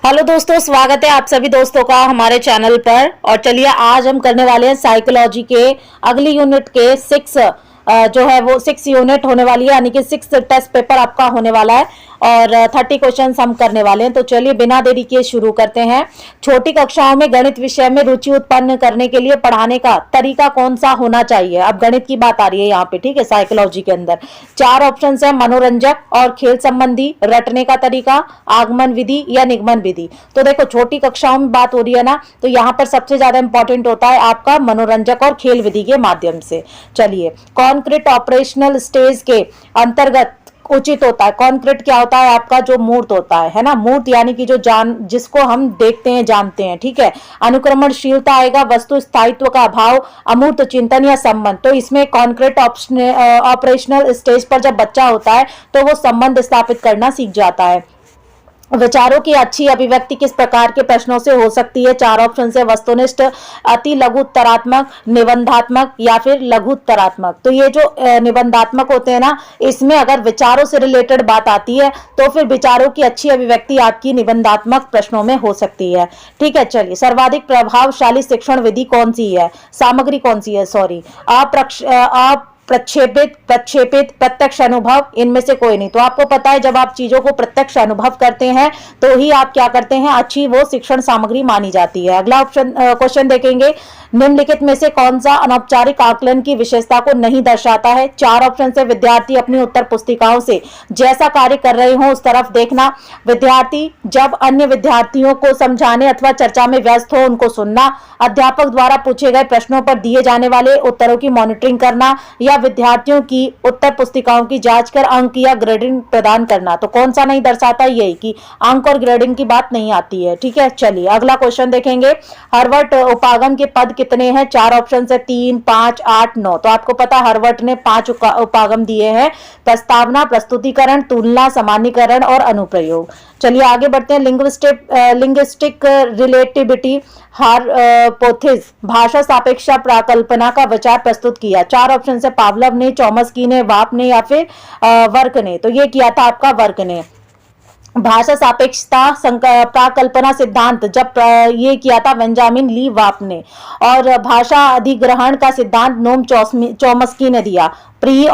Hello दोस्तों, स्वागत है आप सभी दोस्तों का हमारे चैनल पर। और चलिए आज हम करने वाले हैं साइकोलॉजी के अगली यूनिट के 6 जो है वो 6 यूनिट होने वाली है, यानी कि 6 टेस्ट पेपर आपका होने वाला है और 30 क्वेश्चन हम करने वाले हैं। तो चलिए बिना देरी के शुरू करते हैं। छोटी कक्षाओं में गणित विषय में रुचि उत्पन्न करने के लिए पढ़ाने का तरीका कौन सा होना चाहिए? अब गणित की बात आ रही है यहाँ पे, ठीक है। साइकोलॉजी के अंदर 4 ऑप्शन है, मनोरंजक और खेल संबंधी, रटने का तरीका, आगमन विधि या निगमन विधि। तो देखो छोटी कक्षाओं में बात हो रही है ना, तो यहाँ पर सबसे ज्यादा इंपॉर्टेंट होता है आपका मनोरंजक और खेल विधि के माध्यम से। चलिए, कॉन्क्रीट ऑपरेशनल स्टेज के अंतर्गत उचित होता है। कॉन्क्रीट क्या होता है? आपका जो मूर्त होता है ना, मूर्त यानी कि जो जिसको हम देखते हैं जानते हैं, ठीक है। अनुक्रमणशीलता आएगा, वस्तु स्थायित्व का अभाव, अमूर्त चिंतन या संबंध। तो इसमें कॉन्क्रीट ऑपरेशनल स्टेज पर जब बच्चा होता है तो वो संबंध स्थापित करना सीख जाता है। विचारों की अच्छी अभिव्यक्ति किस प्रकार के प्रश्नों से हो सकती है? 4 ऑप्शन है, वस्तुनिष्ठ, अति लघु उत्तरात्मक, निबंधात्मक या फिर लघु उत्तरात्मक। तो ये जो निबंधात्मक होते हैं ना, इसमें अगर विचारों से रिलेटेड बात आती है तो फिर विचारों की अच्छी अभिव्यक्ति आपकी निबंधात्मक प्रश्नों में हो सकती है, ठीक है। चलिए, सर्वाधिक प्रभावशाली शिक्षण विधि कौन सी है? सामग्री कौन सी है? सॉरी, प्रक्षेपित, प्रत्यक्ष अनुभव, इनमें से कोई नहीं। तो आपको पता है जब आप चीजों को प्रत्यक्ष अनुभव करते हैं तो ही आप क्या करते हैं, अच्छी वो शिक्षण सामग्री मानी जाती है। अगला ऑप्शन क्वेश्चन देखेंगे, निम्नलिखित में से कौन सा अनौपचारिक आकलन की विशेषता को नहीं दर्शाता है? 4 ऑप्शन से, विद्यार्थी अपनी उत्तर पुस्तिकाओं से जैसा कार्य कर रहे हो उस तरफ देखना, विद्यार्थी जब अन्य विद्यार्थियों को समझाने अथवा चर्चा में व्यस्त हो उनको सुनना, अध्यापक द्वारा पूछे गए प्रश्नों पर दिए जाने वाले उत्तरों की मॉनिटरिंग करना, या विद्यार्थियों की उत्तर पुस्तिकाओं की जांच कर अंक या ग्रेडिंग प्रदान करना। तो कौन सा नहीं दर्शाता? यही कि अंक और ग्रेडिंग की बात नहीं आती है, ठीक है। चलिए अगला क्वेश्चन देखेंगे, हर्वर्ट उपागम के पद कितने हैं? 4 ऑप्शन है, 3, 5, 8, 9। तो आपको पता हर्वर्ट ने 5 उपागम दिए हैं, प्रस्तावना, प्रस्तुतिकरण, तुलना, सामान्यीकरण और अनुप्रयोग। चलिए आगे बढ़ते हैं, लिंग्विस्टिक रिलेटिविटी हाइपोथेसिस, भाषा सापेक्ष प्राकल्पना का विचार प्रस्तुत किया। 4 ऑप्शन है, पावलव ने, चॉम्स्की ने, वाप ने या फिर वर्क ने। तो ये किया था आपका वर्क ने। भाषा सापेक्षता प्राकल्पना सिद्धांत जब ये किया था बेंजामिन ली वाप ने। और भाषा अधिग्रहण का सिद्धांत नोम चॉम्स्की ने दिया। प्री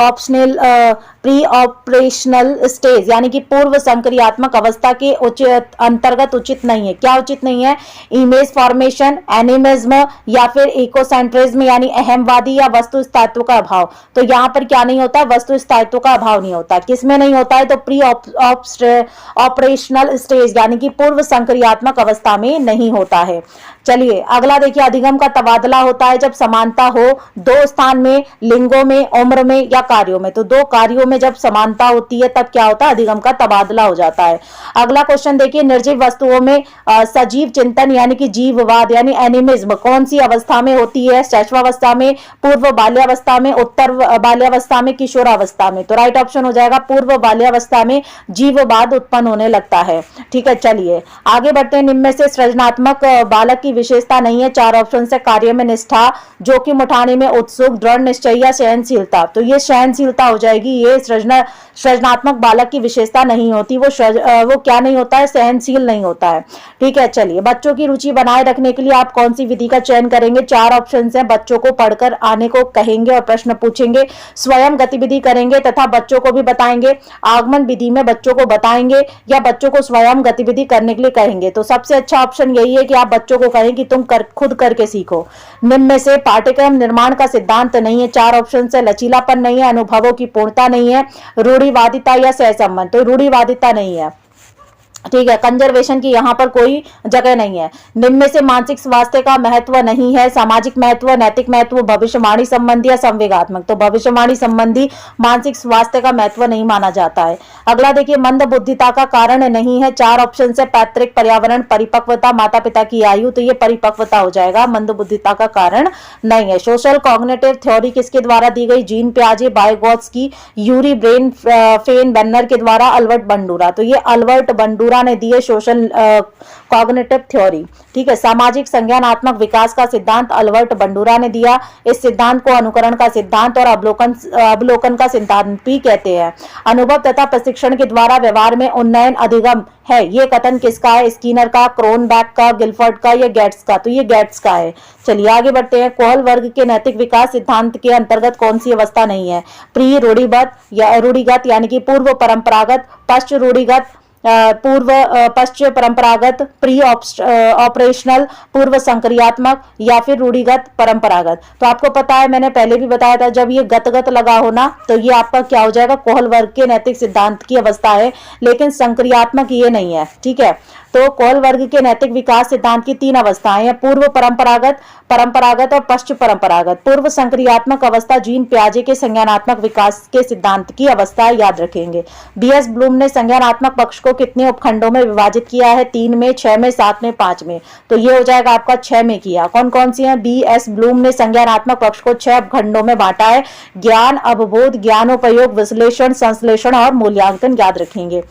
ऑपरेशनल स्टेज यानी कि पूर्व संक्रियात्मक अवस्था के अंतर्गत उचित नहीं है। क्या उचित नहीं है? इमेज फॉर्मेशन, एनिमिज्म या फिर इकोसेंट्रिज्म यानी अहमवादी या वस्तु स्थायित्व का अभाव। तो यहाँ पर क्या नहीं होता? वस्तु स्थायित्व का अभाव नहीं होता। किसमें नहीं होता है? तो प्री ऑपरेशनल स्टेज यानी कि पूर्व संक्रियात्मक अवस्था में नहीं होता है। चलिए अगला देखिए, अधिगम का तबादला होता है जब समानता हो 2 स्थान में, लिंगों में, उम्र में या कार्यों में। तो 2 कार्यों में जब समानता होती है तब क्या होता है? अधिगम का तबादला हो जाता है। अगला क्वेश्चन देखिए, निर्जीव वस्तुओं में सजीव चिंतन यानी कि जीववाद यानी एनिमिज्म कौन सी अवस्था में होती है? शैशवावस्था में, पूर्व बाल्यावस्था में, उत्तर बाल्यावस्था में, किशोरावस्था में। तो राइट ऑप्शन हो जाएगा पूर्व बाल्यावस्था में जीववाद उत्पन्न होने लगता है, ठीक है। चलिए आगे बढ़ते हैं, निम्न में से सृजनात्मक बालक की विशेषता नहीं है। 4 ऑप्शन से, कार्य में निष्ठा, जोखिम उठाने में उत्सुक, दृढ़ निश्चय या सहनशीलता। तो ये सहनशीलता हो जाएगी। ये सृजनात्मक बालक की विशेषता नहीं होती। वो क्या नहीं होता है? सहनशील नहीं होता है, ठीक है। चलिए, बच्चों की रुचि बनाए रखने के लिए आप कौन सी विधि का चयन करेंगे? 4 ऑप्शन है, बच्चों को पढ़कर आने को कहेंगे और प्रश्न पूछेंगे, स्वयं गतिविधि करेंगे तथा बच्चों को भी बताएंगे, आगमन विधि में बच्चों को बताएंगे या बच्चों को स्वयं गतिविधि करने के लिए कहेंगे। तो सबसे अच्छा ऑप्शन यही है कि आप बच्चों को कहें कि तुम खुद करके सीखो। निम्न में से पाठ्यक्रम निर्माण का सिद्धांत नहीं है। 4 ऑप्शन है, लचीलापन नहीं है, अनुभवों की पूर्णता नहीं है, रूढ़िवादिता या सहसंबंध। तो रूढ़िवादिता नहीं है, ठीक है। कंजर्वेशन की यहाँ पर कोई जगह नहीं है। निम्न में से मानसिक स्वास्थ्य का महत्व नहीं है, सामाजिक महत्व, नैतिक महत्व, भविष्यवाणी संबंधी या संवेगात्मक। तो भविष्यवाणी संबंधी मानसिक स्वास्थ्य का महत्व नहीं माना जाता है। अगला देखिए, मंद बुद्धिता का कारण नहीं है। 4 ऑप्शन से, पैतृक, पर्यावरण, परिपक्वता, माता पिता की आयु। तो ये परिपक्वता हो जाएगा, मंद बुद्धिता का कारण नहीं है। सोशल कॉग्निटिव थ्योरी किसके द्वारा दी गई? जीन पियाजे, बायगॉट्स्की, यूरी ब्रेन फेन बेन्नर के द्वारा, अल्बर्ट बंडूरा। तो ये अल्बर्ट बंडूरा बंडूरा ने दी है सोशल कॉग्निटिव थ्योरी। ठीक है, सामाजिक संज्ञानात्मक विकास का सिद्धांत अल्बर्ट बंडूरा ने दिया। इस सिद्धांत को अनुकरण का सिद्धांत और अवलोकन का सिद्धांत भी कहते हैं। अनुभव तथा प्रशिक्षण के द्वारा व्यवहार में उन्नयन अधिगम है, ये कथन किसका है? स्किनर का, क्रोनबैक का, गिलफर्ड का या गेट्स का? तो ये गेट्स का है। चलिए आगे बढ़ते हैं। कोहल वर्ग के नैतिक विकास सिद्धांत के अंतर्गत कौन सी अवस्था नहीं है? प्री रूढ़िगत यानी कि पूर्व परंपरागत, पश्च रूढ़िगत, पश्च परंपरागत, प्री ऑपरेशनल, पूर्व संक्रियात्मक या फिर रूढ़िगत परंपरागत। तो आपको पता है, मैंने पहले भी बताया था, जब ये गत लगा हो ना तो ये आपका क्या हो जाएगा? कोहल वर्ग के नैतिक सिद्धांत की अवस्था है, लेकिन संक्रियात्मक ये नहीं है। ठीक है, तो कोहल वर्ग के नैतिक विकास सिद्धांत की 3 अवस्थाएं हैं, पूर्व परंपरागत, परंपरागत और पश्च परंपरागत। पूर्व संक्रियात्मक अवस्था जीन पियाजे के संज्ञानात्मक विकास के सिद्धांत की अवस्था याद रखेंगे। बीएस ब्लूम ने संज्ञानात्मक पक्ष को कितने उपखंडों में विभाजित किया है? 3 में, 6 में, 7 में, 5 में। तो ये हो जाएगा आपका 6 में किया। कौन कौन सी है? बीएस ब्लूम ने संज्ञानात्मक पक्ष को 6 उपखंडों में बांटा है, ज्ञान, अवबोध, ज्ञानोपयोग, विश्लेषण, संश्लेषण और मूल्यांकन याद रखेंगे।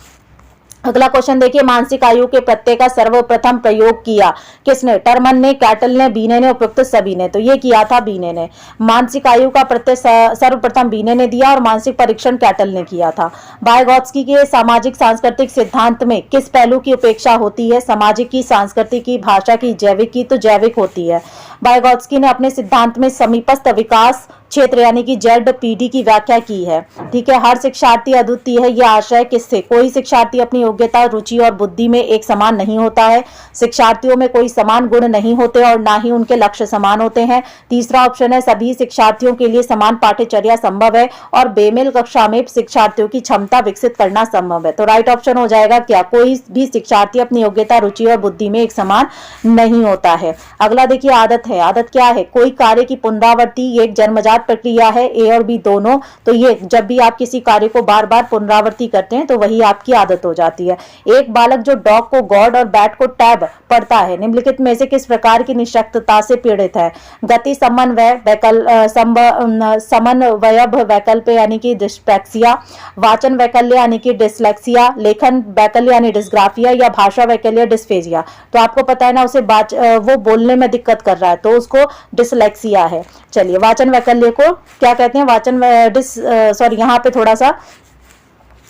अगला क्वेश्चन देखिए, मानसिक आयु के प्रत्यय का सर्वप्रथम प्रयोग किया किसने? टर्मन ने, कैटल ने, बीने ने, उपयुक्त सभी ने। तो ये किया था बीने ने। मानसिक आयु का प्रत्यय सर्वप्रथम बीने ने दिया और मानसिक परीक्षण कैटल ने किया था। वाइगोत्स्की के सामाजिक सांस्कृतिक सिद्धांत में किस पहलू की उपेक्षा होती है? सामाजिक की, सांस्कृतिक की, भाषा की, जैविक की? तो जैविक होती है। वाइगोत्स्की ने अपने सिद्धांत में समीपस्थ विकास क्षेत्र यानी कि ZPD की व्याख्या की है। ठीक है, हर शिक्षार्थी अद्वितीय है, यह आशय किससे? कोई शिक्षार्थी अपनी योग्यता, रुचि और बुद्धि में एक समान नहीं होता है। शिक्षार्थियों में कोई समान गुण नहीं होते और ना ही उनके लक्ष्य समान होते हैं। तीसरा ऑप्शन है, सभी शिक्षार्थियों के लिए समान पाठ्यचर्या संभव है और बेमेल कक्षा में शिक्षार्थियों की क्षमता विकसित करना संभव है। तो राइट ऑप्शन हो जाएगा क्या? कोई भी शिक्षार्थी अपनी योग्यता, रुचि और बुद्धि में एक समान नहीं होता है। अगला देखिए, आदत है। आदत क्या है? कोई कार्य की पुनरावृत्ति, ये एक जन्मजात प्रक्रिया है, ए और बी दोनों। तो ये जब भी आप किसी कार्य को बार बार पुनरावृत्ति करते हैं तो वही आपकी आदत हो जाती है। एक बालक जो डॉग को गॉड और बैट को टैब पढ़ता है, निम्नलिखित में से किस प्रकार की निःशक्तता से पीड़ित है? गति समन्वय समन्वय वैकल्प यानी कि डिस्पैक्सिया, वाचन वैकल्य यानी कि डिसलेक्सिया, लेखन वैकल्य यानी डिस्ग्राफिया या भाषा वैकल्य डिस्फेजिया। तो आपको पता है ना, उसे वो बोलने में दिक्कत कर रहा है तो उसको डिसलेक्सिया है। चलिए, वाचन वैकल्य को क्या कहते हैं? यहाँ पे थोड़ा सा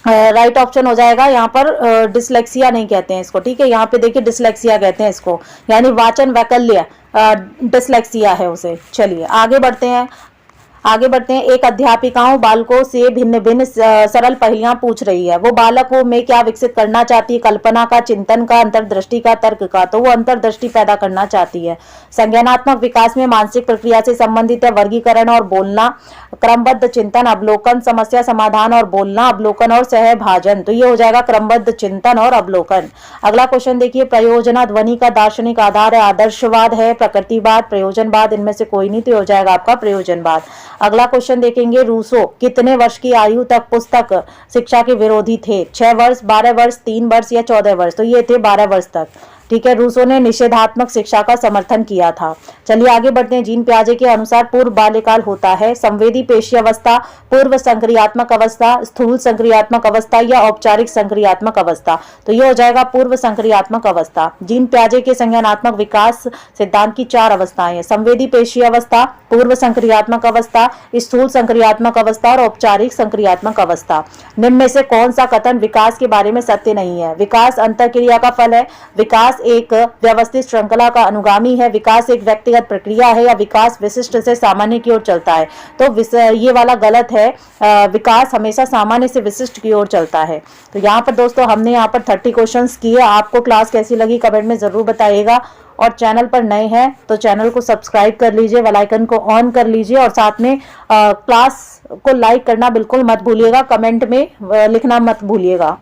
राइट ऑप्शन हो जाएगा, यहाँ पर डिसलेक्सिया नहीं कहते हैं इसको। ठीक है, यहाँ पे देखिए डिसलेक्सिया कहते हैं इसको, यानी वाचन वैकल्य डिसलेक्सिया है उसे। चलिए आगे बढ़ते हैं। एक अध्यापिकाओं बालकों से भिन्न भिन्न सरल पहेलियां पूछ रही है। वो बालकों में क्या विकसित करना चाहती है? कल्पना का, चिंतन का, अंतर्दृष्टि का, तर्क का। तो वो अंतर्दृष्टि पैदा करना चाहती है। संज्ञानात्मक विकास में मानसिक प्रक्रिया से संबंधित है वर्गीकरण और बोलना, क्रमबद्ध चिंतन, अवलोकन, समस्या समाधान और बोलना, अवलोकन और सहभाजन। तो ये हो जाएगा क्रमबद्ध चिंतन और अवलोकन। अगला क्वेश्चन देखिए, प्रयोजना ध्वनि का दार्शनिक आधार है? आदर्शवाद है, प्रकृतिवाद, प्रयोजनवाद? इनमें से कोई नहीं, तो हो जाएगा आपका प्रयोजनवाद। अगला क्वेश्चन देखेंगे, रूसो कितने वर्ष की आयु तक पुस्तक शिक्षा के विरोधी थे? 6 वर्ष, 12 वर्ष, 3 वर्ष या 14 वर्ष? तो ये थे 12 वर्ष तक। ठीक है, रूसो ने निषेधात्मक शिक्षा का समर्थन किया था। चलिए आगे बढ़ते हैं। जीन पियाजे के अनुसार पूर्व बाल्यकाल होता है संवेदी पेशी अवस्था, पूर्व संक्रियात्मक अवस्था, स्थूल संक्रियात्मक अवस्था या औपचारिक संक्रियात्मक अवस्था। तो ये हो जाएगा पूर्व संक्रियात्मक अवस्था। जीन पियाजे के संज्ञानात्मक विकास सिद्धांत की 4 अवस्थाएं हैं, संवेदी पेशी अवस्था, पूर्व संक्रियात्मक अवस्था, स्थूल संक्रियात्मक अवस्था और औपचारिक संक्रियात्मक अवस्था। निम्न में से कौन सा कथन विकास के बारे में सत्य नहीं है? विकास अंतःक्रिया का फल है, विकास एक व्यवस्थित श्रृंखला का अनुगामी है, विकास एक व्यक्तिगत प्रक्रिया है या विकास विशिष्ट से सामान्य की ओर चलता है? तो ये वाला गलत है, विकास हमेशा सामान्य से विशिष्ट की ओर चलता है। तो यहाँ पर दोस्तों हमने यहाँ पर 30 क्वेश्चंस किए। आपको क्लास कैसी लगी कमेंट में जरूर बताइएगा और चैनल पर नए हैं तो चैनल को सब्सक्राइब कर लीजिए, बेल आइकन को ऑन कर लीजिए और साथ में क्लास को लाइक करना बिल्कुल मत भूलिएगा, कमेंट में लिखना मत भूलिएगा।